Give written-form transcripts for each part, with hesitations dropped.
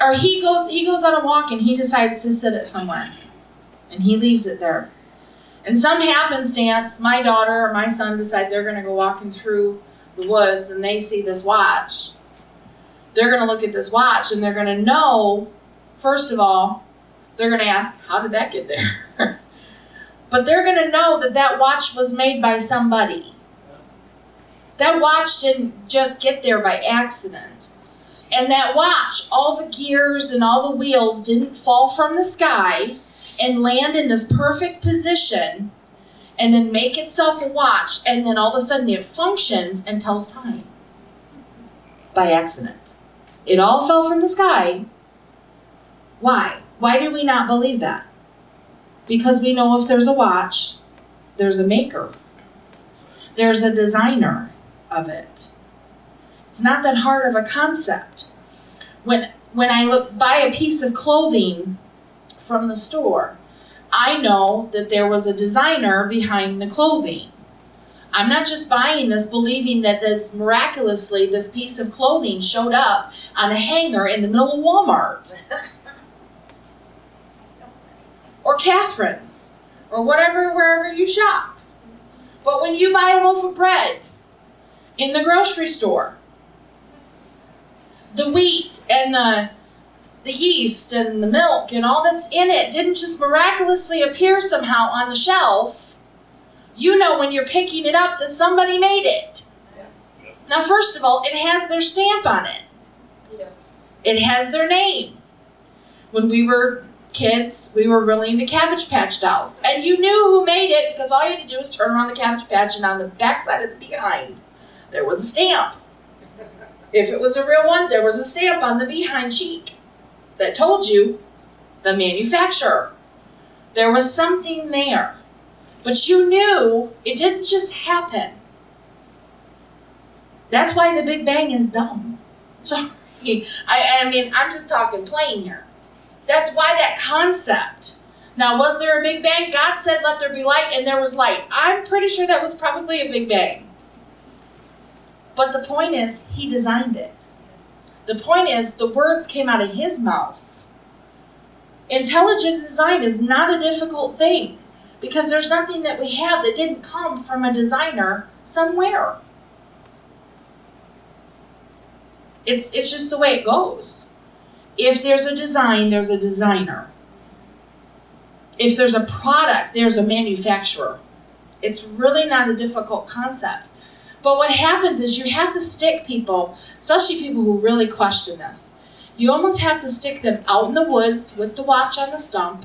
Or he goes on a walk and he decides to sit it somewhere. And he leaves it there. And some happenstance, my daughter or my son decide they're going to go walking through the woods and they see this watch. They're going to look at this watch and they're going to know, first of all, they're going to ask, how did that get there? But they're going to know that that watch was made by somebody. That watch didn't just get there by accident. And that watch, all the gears and all the wheels didn't fall from the sky and land in this perfect position and then make itself a watch and then all of a sudden it functions and tells time by accident. It all fell from the sky. Why? Why do we not believe that? Because we know if there's a watch, there's a maker. There's a designer of it. It's not that hard of a concept. When I buy a piece of clothing from the store, I know that there was a designer behind the clothing. I'm not just buying this believing that this miraculously this piece of clothing showed up on a hanger in the middle of Walmart. Or Catherine's, or wherever you shop. But when you buy a loaf of bread in the grocery store, the wheat and the yeast and the milk and all that's in it didn't just miraculously appear somehow on the shelf. You know when you're picking it up that somebody made it. Now, first of all, it has their stamp on it. It has their name. When we were kids, we were really into Cabbage Patch dolls. And you knew who made it because all you had to do was turn around the Cabbage Patch and on the back side of the behind, there was a stamp. If it was a real one, there was a stamp on the behind cheek that told you the manufacturer. There was something there. But you knew it didn't just happen. That's why the Big Bang is dumb. Sorry. I mean, I'm just talking plain here. That's why that concept. Now, was there a Big Bang? God said, let there be light, and there was light. I'm pretty sure that was probably a Big Bang. But the point is, he designed it. The point is, the words came out of his mouth. Intelligent design is not a difficult thing because there's nothing that we have that didn't come from a designer somewhere. It's just the way it goes. If there's a design, there's a designer. If there's a product, there's a manufacturer. It's really not a difficult concept. But what happens is you have to stick people, especially people who really question this, you almost have to stick them out in the woods with the watch on the stump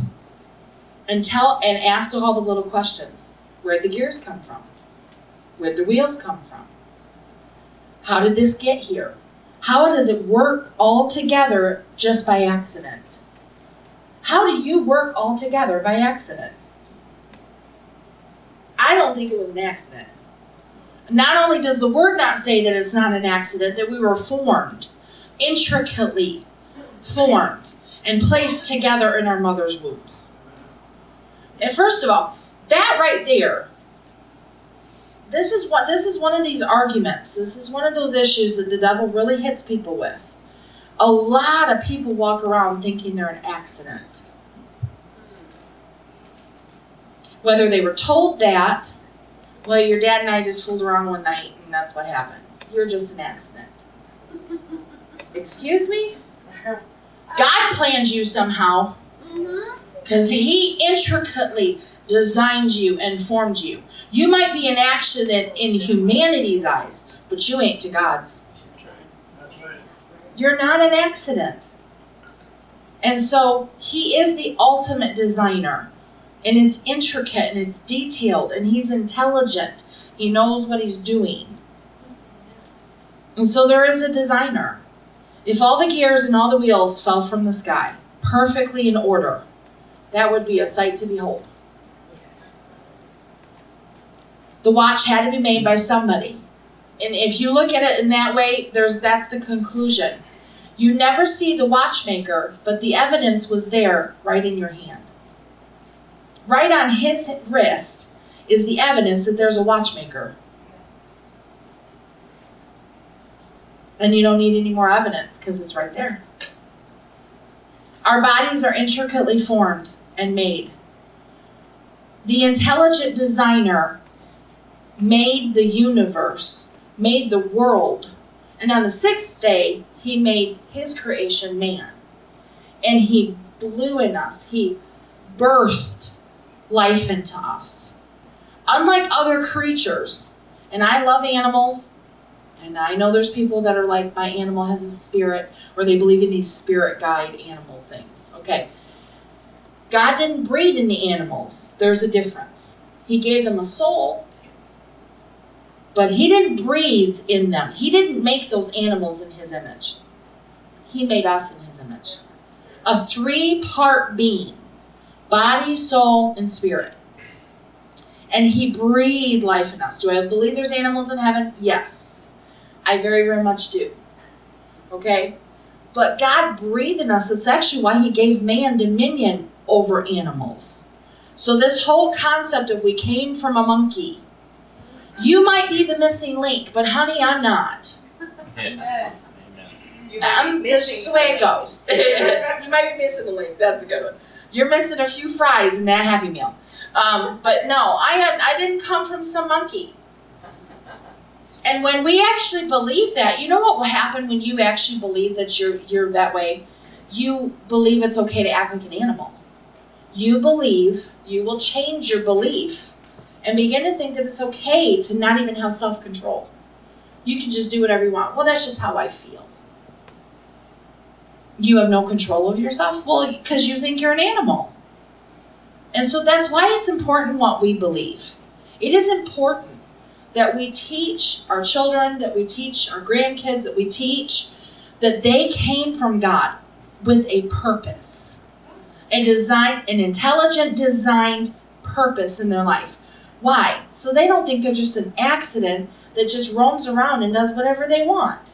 and ask all the little questions. Where'd the gears come from? Where'd the wheels come from? How did this get here? How does it work all together just by accident? How do you work all together by accident? I don't think it was an accident. Not only does the word not say that it's not an accident, that we were formed, intricately formed, and placed together in our mother's wombs. And first of all, that right there, this is one of these arguments. This is one of those issues that the devil really hits people with. A lot of people walk around thinking they're an accident. Whether they were told that, well, your dad and I just fooled around one night and that's what happened. You're just an accident. Excuse me? God planned you somehow because he intricately designed you and formed you. You might be an accident in humanity's eyes, but you ain't to God's. You're not an accident. And so he is the ultimate designer. And it's intricate and it's detailed and he's intelligent. He knows what he's doing. And so there is a designer. If all the gears and all the wheels fell from the sky, perfectly in order, that would be a sight to behold. The watch had to be made by somebody. And if you look at it in that way, that's the conclusion. You never see the watchmaker, but the evidence was there right in your hand. Right on his wrist is the evidence that there's a watchmaker. And you don't need any more evidence because it's right there. Our bodies are intricately formed and made. The intelligent designer made the universe, made the world, and on the sixth day, he made his creation, man. And he blew in us, he birthed life into us. Unlike other creatures, and I love animals, and I know there's people that are like, my animal has a spirit, or they believe in these spirit guide animal things. Okay. God didn't breathe in the animals. There's a difference. He gave them a soul, but he didn't breathe in them. He didn't make those animals in his image. He made us in his image. A 3-part being, body, soul, and spirit. And he breathed life in us. Do I believe there's animals in heaven? Yes. I very, very much do. Okay? But God breathed in us. That's actually why he gave man dominion over animals. So this whole concept of we came from a monkey, you might be the missing link, but honey, I'm not. Amen. That's just the way it goes. You might be missing a link. That's a good one. You're missing a few fries in that Happy Meal. But no, I didn't come from some monkey. And when we actually believe that, you know what will happen when you actually believe that you're that way? You believe it's okay to act like an animal. You believe, you will change your belief and begin to think that it's okay to not even have self-control. You can just do whatever you want. Well, that's just how I feel. You have no control of yourself? Well, because you think you're an animal. And so that's why it's important what we believe. It is important that we teach our children, that we teach our grandkids, that we teach that they came from God with a purpose. An intelligent, designed purpose in their life. Why? So they don't think they're just an accident that just roams around and does whatever they want.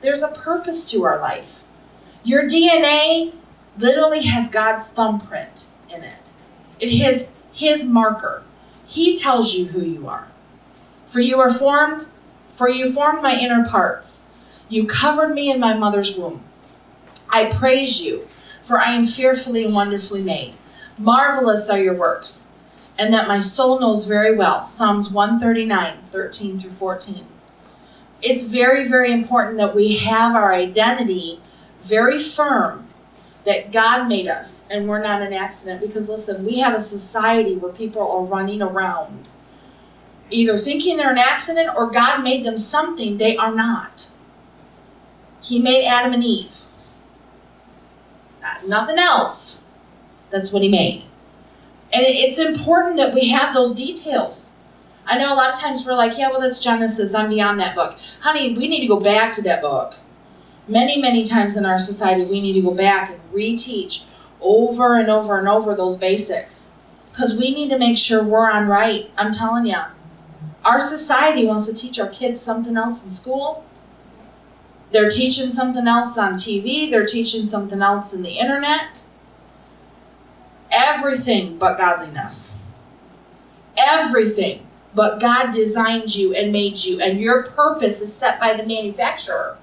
There's a purpose to our life. Your DNA literally has God's thumbprint in it. It has his marker. He tells you who you are. For you formed my inner parts. You covered me in my mother's womb. I praise you, for I am fearfully and wonderfully made. Marvelous are your works, and that my soul knows very well. Psalms 139, 13 through 14. It's very, very important that we have our identity very firm, that God made us, and we're not an accident. Because listen, we have a society where people are running around either thinking they're an accident or God made them something they are not. He made Adam and Eve. Nothing else. That's what he made. And it's important that we have those details. I know a lot of times we're like, yeah, well, that's Genesis. I'm beyond that book. Honey, we need to go back to that book. Many, many times in our society, we need to go back and reteach over and over and over those basics. Because we need to make sure we're on right. I'm telling you. Our society wants to teach our kids something else in school. They're teaching something else on TV. They're teaching something else in the internet. Everything but godliness. Everything but God designed you and made you. And your purpose is set by the manufacturer.